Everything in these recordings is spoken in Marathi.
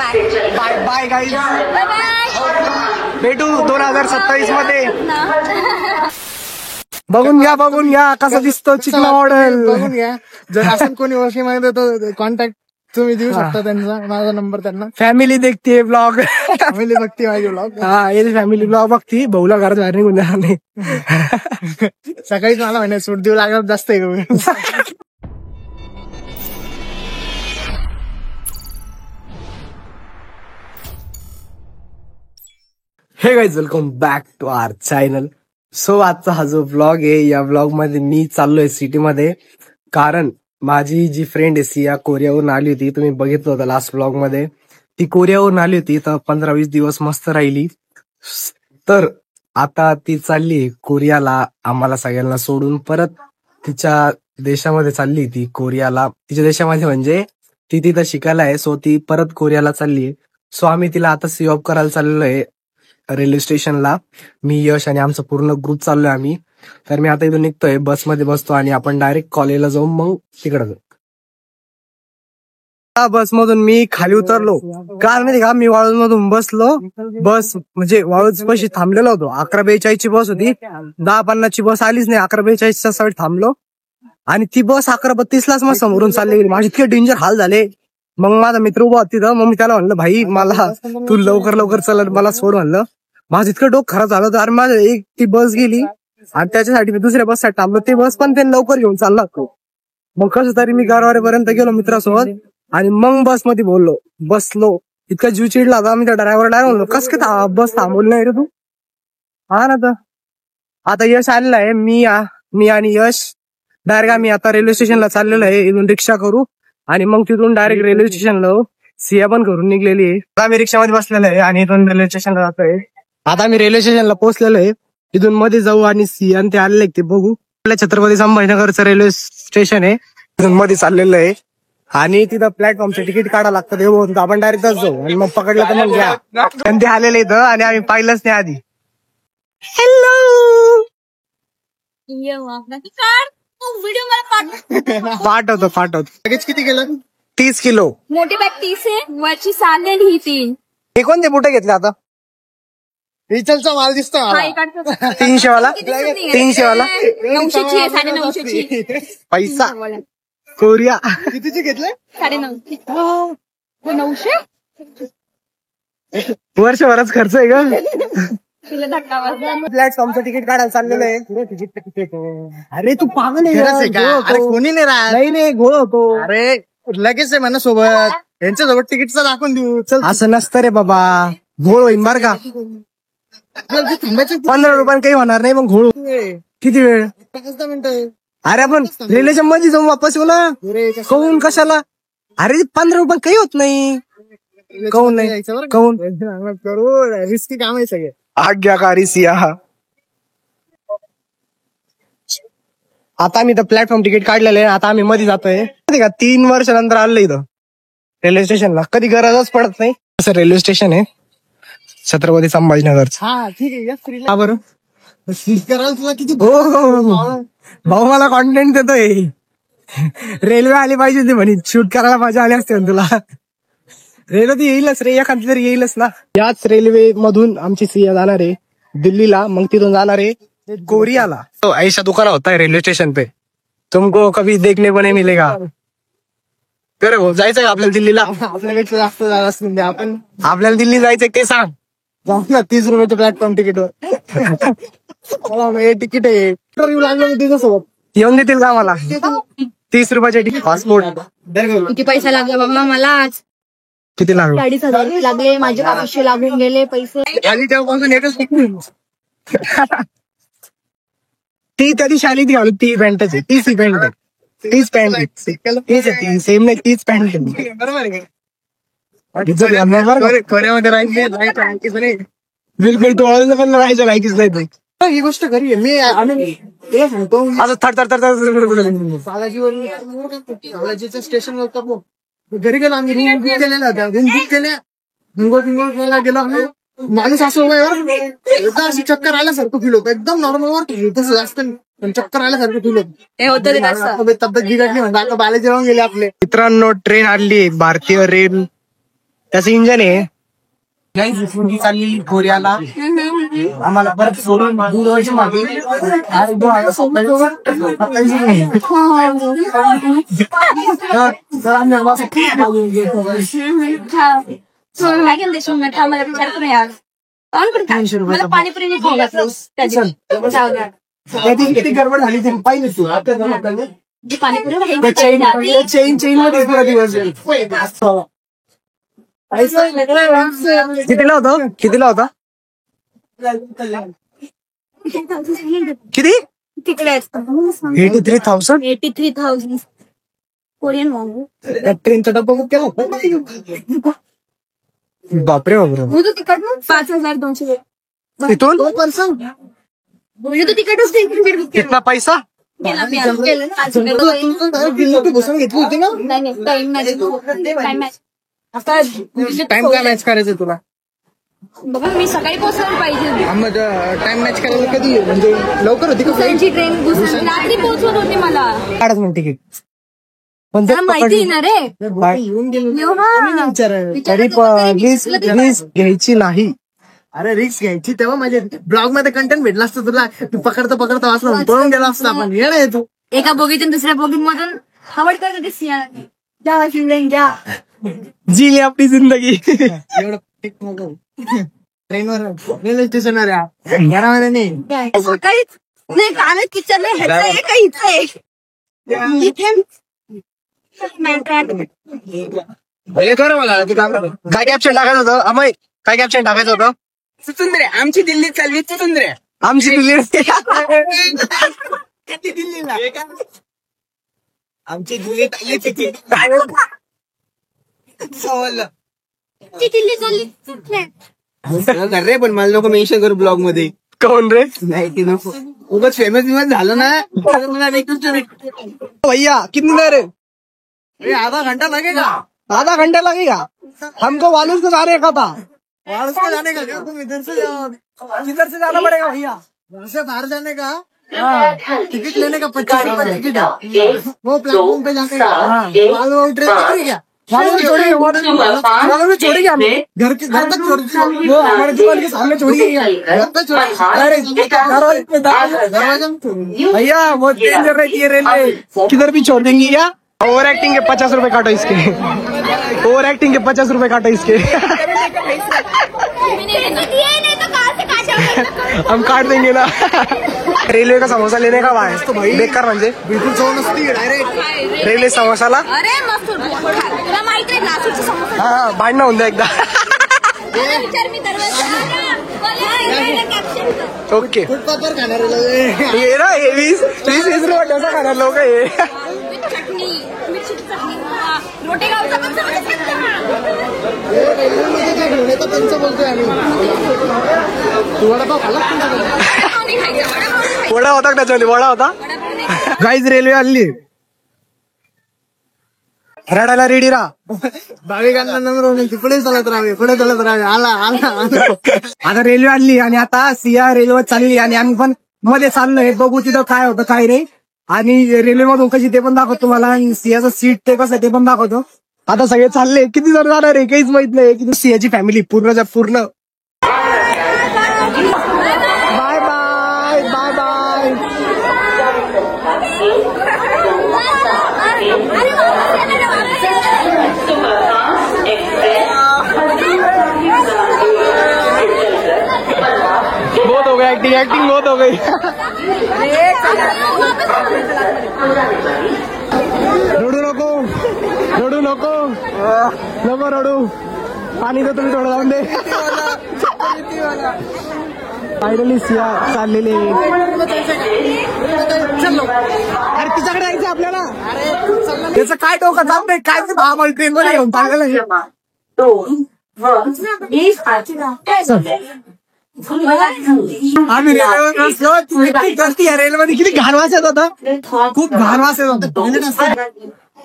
बाय बाय गाईज, भेटू 2027 मध्ये. बघून घ्या कसा दिसतो चिकना मॉडेल. बघून घ्या. जर असं कोणी वर्षी माहिती तर कॉन्टॅक्ट तुम्ही देऊ शकता त्यांचा, माझा नंबर त्यांना. फॅमिली देखते ब्लॉग, फॅमिली बघते माझे ब्लॉग. हा ये फॅमिली ब्लॉग बघती. भाऊला घरात बाहेर निघून जाणार नाही. सकाळीच मला म्हणे सूट देऊ लागत जास्त आहे. Hey guys, welcome back to our channel. So आजचा हा जो व्लॉग आहे, या व्लॉग मध्ये मी चाललोय सिटी मध्ये, कारण माझी जी फ्रेंड आहे सिया कोरियावरून आली होती. तुम्ही बघितलं होतं लास्ट व्लॉग मध्ये. ती कोरियावरून आली होती तर 15-20 दिवस मस्त राहिली. तर आता ती चालली कोरियाला, आम्हाला सगळ्यांना सोडून परत तिच्या देशामध्ये चालली. ती कोरियाला तिच्या देशामध्ये म्हणजे ती तिथं शिकायला आहे. सो ती परत कोरियाला चालली आहे. सो आम्ही तिला आता सी ऑफ करायला चाललेलो आहे रेल्वे स्टेशनला. मी, यश आणि आमचा पूर्ण ग्रुप चाललोय आम्ही. तर मी आता इथून निघतोय, बसमध्ये बसतो आणि आपण डायरेक्ट कॉलेजला जाऊन मग तिकडे जाऊ. बसमधून मी खाली उतरलो. कारण माहिती का, मी वाळूज मधून बसलो. बस म्हणजे वाळूज पाशी थांबलेलो होतो. 11:42 ची बस होती. 10:50 ची बस आलीच नाही. 11:42 साईड थांबलो आणि ती बस 11:32 लाच मग समोरून चालली गेली. माझे इतके डेंजर हाल झाले. मग माझा मित्र उभा होता तिथं. मग मी त्याला म्हणलं, भाई मला तू लवकर चल, मला सोड म्हणलं. माझं इतकं डोकं खराब झालं होतं. अरे माझं एक ती बस गेली आणि त्याच्यासाठी मी दुसऱ्या बससाठी थांबलो. ते बस पण त्यांनी लवकर घेऊन चालला. मग कसं तरी मी गारवारेपर्यंत गेलो मित्रासोबत आणि मग बसमध्ये बोललो, बसलो. इतका जीव चिडला होता. मी त्या ड्रायव्हर म्हणलो, कस काय बस थांबवली नाही रे तू. हा ना. तर आता यश आलेला आहे. मी आणि यश डायरेक्ट आम्ही आता रेल्वे स्टेशनला चाललेलो आहे. इथून रिक्षा करू आणि मग तिथून डायरेक्ट रेल्वे स्टेशनला. सिया पण घरून निघलेली आहे. आता आम्ही रिक्षामध्ये बसलेलो आहे आणि इथून रेल्वे स्टेशनला जातोय. आता आम्ही रेल्वे स्टेशनला पोहोचलेलो आहे. इथून मध्ये जाऊ आणि सिया ते आलेले ते बघू. आपल्या छत्रपती संभाजीनगरचं रेल्वे स्टेशन आहे. तिथून मध्ये चाललेलं आहे आणि तिथं प्लॅटफॉर्मचं तिकीट काढावं लागतं. आपण डायरेक्टच जाऊ आणि मग पकडलं तर मग घ्या. आणि ते आलेले इथं आणि आम्ही पाहिलंच नाही आधी. हॅलो, पाठवतो. लगेच किती गेलं? 30 किलो. मोठी बॅग 30 आहे, वरची सांगेल ही 3. हे कोणते बुटे घेतले आता? रिचलचा माल दिसतो मला. 300 वाला 900 वाला 900ची आहे, 950ची. पैसा कोरिया. कितीचे घेतले? 950. 900 वर्षभरच खर्च आहे का? तुला धक्का बसला. प्लॅटफॉर्मचं तिकीट काढायला चाललेलं आहे. अरे तू पागल आहे का? अरे कोणी नाही राहत. नाही घोळ होतो. अरे लगेच आहे म्हणा सोबत. यांच्यासोबत तिकीटचा दाखवून देऊ. चल असं नसतं रे बाबा, घोळ होईन बर का. थांबायचं 15 रुपयानं काही होणार नाही. मग घोळ किती वेळ? 5-10 मिनिटं. अरे आपण रेल्वेच्या मध्ये जाऊन वापस येऊ ना. कहून कशाला? अरे 15 रुपये काही होत नाही. कहून नाही कहून करू रिस्की काम आहे सगळे. आज्ञाकारी सिया. आता आम्ही तर प्लॅटफॉर्म तिकीट काढलेलं आहे. आता आम्ही मध्ये जातोय. 3 वर्षानंतर आलं इथं रेल्वे स्टेशनला. कधी गरजच पडत नाही. असं रेल्वे स्टेशन आहे छत्रपती संभाजीनगरचं. हा ठीक आहे. का बरं? करायला तुला किती भाऊ मला कॉन्टेंट देतोय. रेल्वे आली पाहिजे ती म्हणे, शूट करायला मजा आली असते तुला. रेल्वे ती येईलच रे, एखादी तरी येईलच ना. याच रेल्वे मधून आमची सिया जाणार आहे दिल्लीला. मग तिथून जाणार आहे कोरियाला. तो ऐसा दुकान होता है रेल्वे स्टेशन पे, तुमको कभी देखने को नहीं मिलेगा. बरं भाऊ, जायचंय का आपल्याला दिल्लीला? आपल्यापेक्षा जास्त झाला असतील आपण. आपल्याला दिल्ली जायचंय ते सांग. जाऊ ना 30 रुपयाच्या प्लॅटफॉर्म तिकीटवर. तिकीट आहे. इंटरव्ह्यू लागला तिच्यासोबत. येऊन देतील का मला 30 रुपयाचे तिकीट? पासपोर्ट किती पैसा लागला बाबा मला आज? किती लागलं? 40,000 लागले. माझे 500 लागून गेले पैसे. आली तेव्हापासून एकच ती त्या दिवशी आली ती घालून ती पॅन्टच आहे. तीच ही पॅन्ट आहे. तीच पॅन्ट आहे. सेम नाही, तीच पॅन्ट आहे. कोरियामध्ये राहायचे बिलकुल तू पण राहायचं लायकीच नाही. ही गोष्ट खरी आहे. आम्ही सांगतो असं थर बालाजीचं स्टेशन होतं. घरी गेलो आम्ही. रूम बुक केलेला होता. रूम बुक केल्या. हिंगोला गेलो आम्ही. माणूस असं एकदम अशी चक्कर आल्यासारखं फील होतं. एकदम नॉर्मल वर तसं जास्त चक्कर आल्यासारखं फील होतं. तब्येत बिघडली म्हणजे आता बालाजी राहून गेले आपले. मित्रांनो, ट्रेन आली भारतीय रेल त्याचं इंजन आहे. मुलगी चालली कोरियाला, आम्हाला परत सोडून 2 वर्ष मागे. मला पाणीपुरी नाही खायला. किती गडबड झाली ते पाहिजे तू. पाणीपुरी चेन मध्ये पुरा दिवस. कितीला होतं? किती? तिकडे 83,000. 83,000 कोरियन वॉन. ट्रेनचा डब्बा बुक केला. बापरे बापरे. मुझे तिकट ना 5,200. तिथून मुझे तो तिकट उससे कितना पैसा? केलं ना. बसून घेतली होती ना. नाही टाइम मॅच. आता टाइम काय मॅच करायचं तुला? बघा मी सकाळी पोहोचलं पाहिजे. टाइम मॅच करायला कधी म्हणजे लवकर होती का? दुसऱ्यांची ट्रेन रात्री पोहोचवत होती मला. काढच मग तिकीट. पण त्याला माहिती आहे ना रे. येऊन गेलो. येऊ ना. तरी रिस्क घ्यायची नाही. अरे रिक्स घ्यायची तेव्हा माझ्या ब्लॉग मध्ये कंटेंट भेटला असतं तुला. तू पकडता वाचलं पळून गेला असता आपण. येणं आहे तू. एका बोगीतून दुसऱ्या बोगीमधून हवड करत होती सिंह. जा जीली आपली जिंदगी. एवढं ट्रेनवर रेल्वे स्टेशनवर घरामध्ये नाही. सकाळीच नाही कालच किचन काय कॅप्शन टाकायचं होतं अमय? काय कॅप्शन टाकायचं होतं? सुचुंद्रे आमची दिल्ली चालली. सुचुंद्रे आमची दिल्ली. दिल्लीला आमची दिल्ली चालली. दिल्ली चालली. रे पण मला लोक मेन्शन करू ब्लॉग मध्ये. कोण रे? नाही ते नको. उगाच फेमस झालं ना. भैया कितनी देर है? आधा घंटा लगेगा. आधा घंटा लगेगा. हमको वालूस को जाने का था. वाराणसी को जाने का क्या? तुम इधर से जाओ. किधर से जाना पड़ेगा भैया? घर से बाहर जाने का टिकट लेने का 25 रुपए टिकट है. वो प्लेटफॉर्म पे जाके वालू ट्रेन उतरी क्या? वालों ने छोड़ेगी हमें. घर तक छोड़ दी. वो हमारे दुकान के सामने छोड़िए. घर पे छोड़ दी. अरे दरवाजा में छोड़िए. भैया बहुत डेंजर रहती है रेलवे. किधर भी छोड़ देंगी क्या? ओवर एक्टिंग के 50 रुपए काटो इसके. ओवर एक्टिंग के 50 रुपए काटो इसके. हम काट देंगे ना. रेलवे का समोसा लेने का वहाँ है तो भाई बेकार म्हणजे बिलकुल चव नसती डायरेक्ट. रेल्वे समोसाला. अरे मस्त तुला माहिती आहे लासूरचा समोसा. हा भांडणं होऊन द्या एकदा. विचार मी ओके फूड पापर खाणार आहे. ये ना हे 20 रुपये डोसा खाणार लोक हे. चटणी मिरची चटणी रोटी गावचा पण रेल्वेमध्ये जे घेऊन येतात त्यांचं बोलतोय आम्ही. तू वडापाव खाल्ला वडा होता का त्याच्यामध्ये? वडा होता. गाईज रेल्वे आली. रडायला रेडी राहा. भाविकांना नम्र पुढे चालत राहावे. आला आता रेल्वे आणली आणि आता सिया रेल्वे चालली आणि आम्ही पण मध्ये चाललोय. बघू तिथं काय होतं काय रे. आणि रेल्वे मधून कशी ते पण दाखवतो तुम्हाला. आणि सियाचं सीट ते कसं ते पण दाखवतो. आता सगळे चालले. किती जण जाणार आहे काहीच माहित नाही. किती सियाची फॅमिली पूर्णच्या पूर्ण. Bye bye bye bye. बहुत हो गया एक्टिंग बहुत हो गई. रडू नको रडू. पाणी तर तुम्ही थोडं जाऊन दे. फायनली सिया चाललेले. अरे तिच्याकडे यायचं आपल्याला. त्याचं काय डोकं चालतंय काय ते आम्हाला ट्रेन मध्ये घेऊन चाललेलं. आम्ही रेल्वेवर बसलो. रेल्वेमध्ये किती घाण वास येत होता. खूप घाण वास येत होता.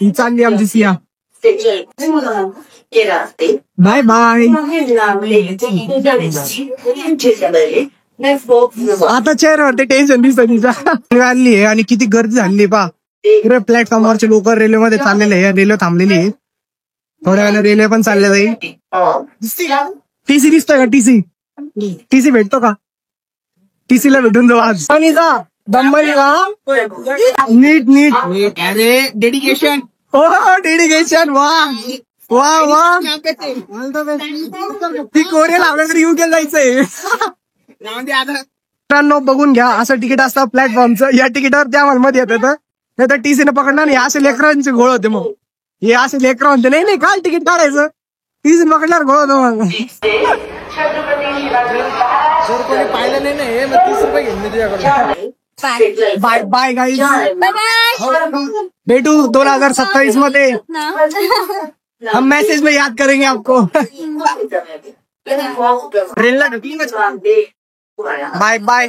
ही चालली आमची सिया. Bye bye. आता चेहऱ्यावरती टेन्शन दिसत तिचा. आणली आहे आणि किती गर्दी झाली पा. प्लॅटफॉर्मवरचे लोक रेल्वेमध्ये चाललेले आहे. रेल्वे थांबलेली आहे. थोड्या वेळाने रेल्वे पण चालले जाईल. टीसी दिसतोय का? टीसी भेटतो का? टीसी ला भेटून जाऊ आज. आणि जा दंबरी का नीट अरे डेडिकेशन. हो डेडिकेशन. वा वा वा. ती कोरिया लावल्या तरी UK जायचंय. मित्रांनो बघून घ्या, असं तिकीट असतं प्लॅटफॉर्मचं. या तिकीटावर त्या मध्ये येत नाही तर टीसीने पकडणार नाही. असे लेकरांचे घोळ होते मग. हे असे लेकर म्हणते नाही काल तिकीट काढायचं, टीसीने पकडणार घोळ होतो मग. जर कोणी पाहिलं नाही ना हे मग 30 रुपये घेऊन मी तुझ्याकडे. Bye bye guys. Bye bye. भेटू 2027 मध्ये. हम मैसेज में याद करेंगे आपको. ट्रेनला बाय बाय.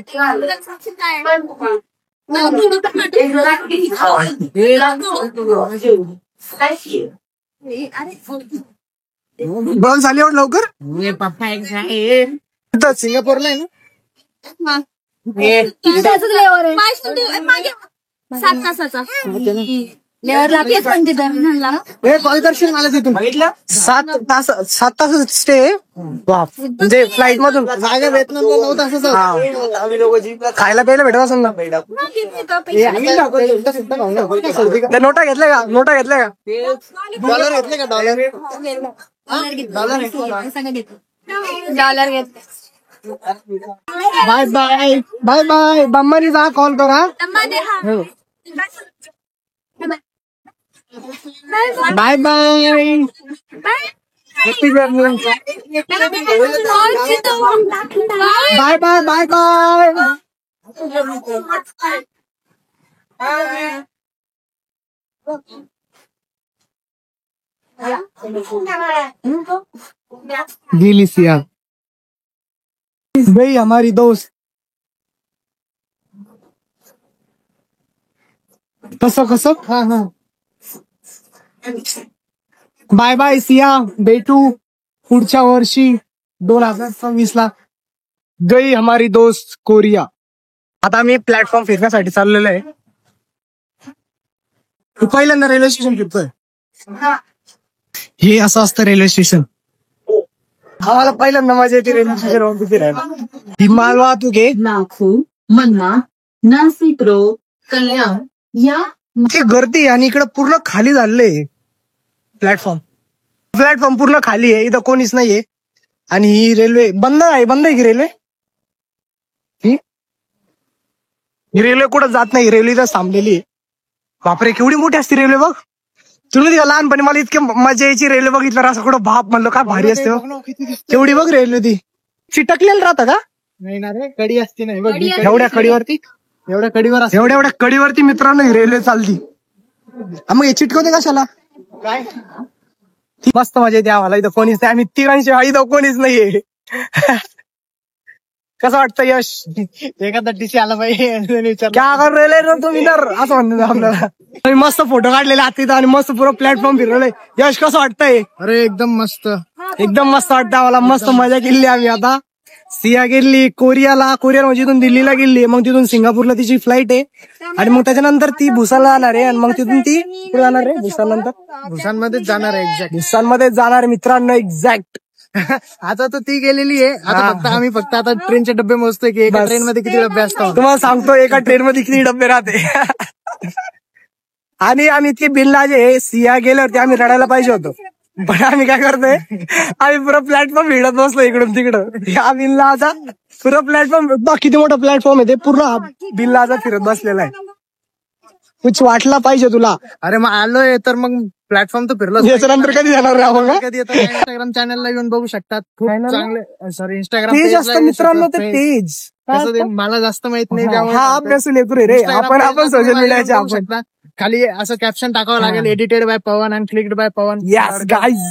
बंद झाली एवढं लवकर. सिंगापूरला आहे ना. 7 तासाचा लेवर लागेल पण तिथं हे कॉल करशील मला तिथून. 7 तास स्टे. म्हणजे फ्लाईट मधून जागा व्हिएतनामला 9 तासाचा. खायला प्यायला भेटत असेल ना. त्या नोटा घेतल्या का? डॉलर घेतले का? डॉलर घेतले. Bye bye bye bye. बंबानी जा कॉल करा. Bye bye. Bye bye bye bye. गेली सिया भाई हमारी दोस्त. कसं हा हा. Bye bye Siya. भेटू पुढच्या वर्षी 2026 ला. गई हमारी दोस्त कोरिया. आता आम्ही प्लॅटफॉर्म फिरण्यासाठी चाललेलो आहे. तू पहिल्यांदा रेल्वे स्टेशन फिरतोय. हे असं असतं रेल्वे स्टेशन. आम्हाला पहिल्यांदा मजा येते रेल्वे स्टेशन फिरायला. ही माल वाहतूक आहे. लाखो, मन्ना, नासिक रोड, कल्याण या ते गर्दी आणि इकडं पूर्ण खाली झालंय प्लॅटफॉर्म पूर्ण खाली आहे. इथं कोणीच नाहीये. आणि ही रेल्वे बंद आहे की रेल्वे. ही रेल्वे कुठं जात नाही. रेल्वे इथं थांबलेली आहे. बापरे केवढी मोठी असते रेल्वे बघ. तुम्ही लहानपणी मला इतकी मजा यायची रेल्वे बघितलं असं कुठं बाप म्हणलं काय भारी असते बघ. तेवढी बघ रेल्वे ती चिटकलेलं राहतं का? नाही ना रे, कडी असते नाही बघ. एवढ्या कडीवरती एवढ्या कडीवरती मित्रांनो ही रेल्वे चालती. मग हे चिटकवते कशाला? काय मस्त मजा येते आम्हाला. इथं कोणीच नाही. आम्ही तिघांशी इथं कोणीच नाहीये. कसं वाटतं यश? एखादा टीसी आला पाहिजे. क्या कर रेल्वे ना तुम्ही तर असं म्हणतो आपल्याला. आम्ही मस्त फोटो काढलेले आत तिथं आणि मस्त पुरं प्लॅटफॉर्म फिरवलंय. यश कसं वाटतंय? अरे एकदम मस्त वाटतं आम्हाला. मस्त मजा केली आम्ही. आता सिया गेली कोरियाला म्हणजे इथून दिल्लीला गेली. मग तिथून सिंगापूरला तिची फ्लाईट आहे. आणि मग त्याच्यानंतर ती भुसानला जाणार आहे. आणि मग तिथून ती कुठे जाणार आहे? भुसानमध्येच जाणार आहे. एक्झॅक्ट भुसानमध्ये जाणार आहे मित्रांनो. एक्झॅक्ट. आता तर ती गेलेली आहे. आता आम्ही फक्त आता ट्रेनचे डब्बे मोजतोय की एका ट्रेन मध्ये किती डब्बे असतात. तुम्हाला सांगतो एका ट्रेन मध्ये किती डब्बे राहते. आणि आम्ही इतके बिनलाजे सिया गेल्यावरती आम्ही रडायला पाहिजे होतो. पण आम्ही काय करतोय, आम्ही पुरा प्लॅटफॉर्म हिडत बसलो इकडून तिकडं. या बिनलाजा पुरा प्लॅटफॉर्म किती मोठा प्लॅटफॉर्म आहे ते पूर्ण बिनलाजा फिरत बसलेला आहे. कुछ वाटला पाहिजे तुला. अरे मग आलोय तर मग प्लॅटफॉर्म तर फिरलो. याच्यानंतर कधी जाणार रे आपण? कधी येतो इंस्टाग्राम चॅनलला येऊन बघू शकतात. खूप चांगले. सॉरी इंस्टाग्राम तेज असतं मित्रांनो. ते तेज मला जास्त माहित नाही. हा अभ्यास लेकरू रे. आपण सोशल मीडियाचे आपण खाली असं कॅप्शन टाकावं लागेल, edited by Pawan and clicked by Pawan. Yes guys.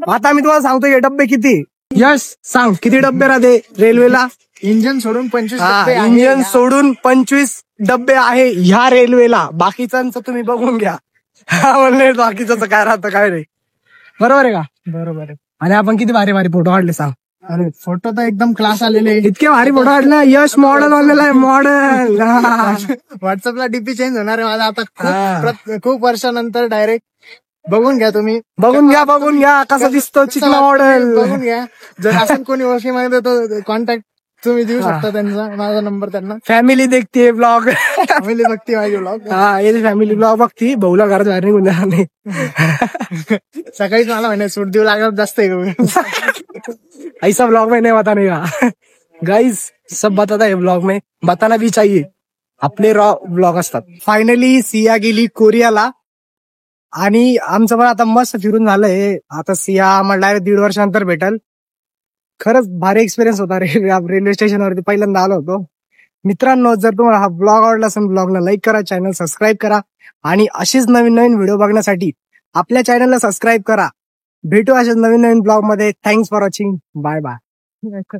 आता मी तुम्हाला सांगतो हे डब्बे किती. यस सांग किती डब्बे राहते रेल्वेला? इंजन सोडून 25 इंजिन सोडून 25 डब्बे आहे ह्या रेल्वेला. बाकीच्यांचं तुम्ही बघून घ्या. म्हणले बाकीचं काय राहतं काय नाही. बरोबर आहे का? बरोबर आहे. आणि आपण किती भारी भारी फोटो काढले सांग. अरे फोटो तर एकदम क्लास आलेले. इतके भारी फोटो काढला. यश मॉडेल वालेला आहे, मॉडेल. व्हॉट्सअपला डीपी चेंज होणार आहे माझा आता हा. खूप वर्षानंतर. डायरेक्ट बघून घ्या तुम्ही. बघून घ्या कसा दिसतो चिकना मॉडेल. बघून घ्या. जर असं कोणी ओळखी मागत तर कॉन्टॅक्ट तुम्ही देऊ शकता त्यांचा, माझा नंबर त्यांना. फॅमिली देखते ब्लॉग. फॅमिली बघते माझी ब्लॉग. हा ये फॅमिली ब्लॉग बघती. भाऊला घरात बाहेर निघून जाणार नाही. सकाळीच मला म्हणे सूट देऊ लागत जास्त ऐसा ब्लॉग में नहीं बताने का. गाइस सब बताता है ब्लॉग में, बताना भी चाहिए. आपले रॉ ब्लॉग असतात. फायनली सिया गेली कोरियाला आणि आमचं पण आता मस्त फिरून झालंय. आता सिया आम्हाला डायरेक्ट 1.5 वर्षानंतर भेटल. खरंच भारी एक्सपिरियन्स होता रेल्वे स्टेशनवरती पहिल्यांदा आलो होतो. मित्रांनो, जर तुम्हाला हा ब्लॉग आवडला असेल ब्लॉगला लाईक करा, चॅनल सबस्क्राईब करा आणि अशीच नवीन नवीन व्हिडिओ बघण्यासाठी आपल्या चॅनलला सबस्क्राईब करा. भेटू अशाच नवीन नवीन ब्लॉग मध्ये. Thanks for watching. Bye bye.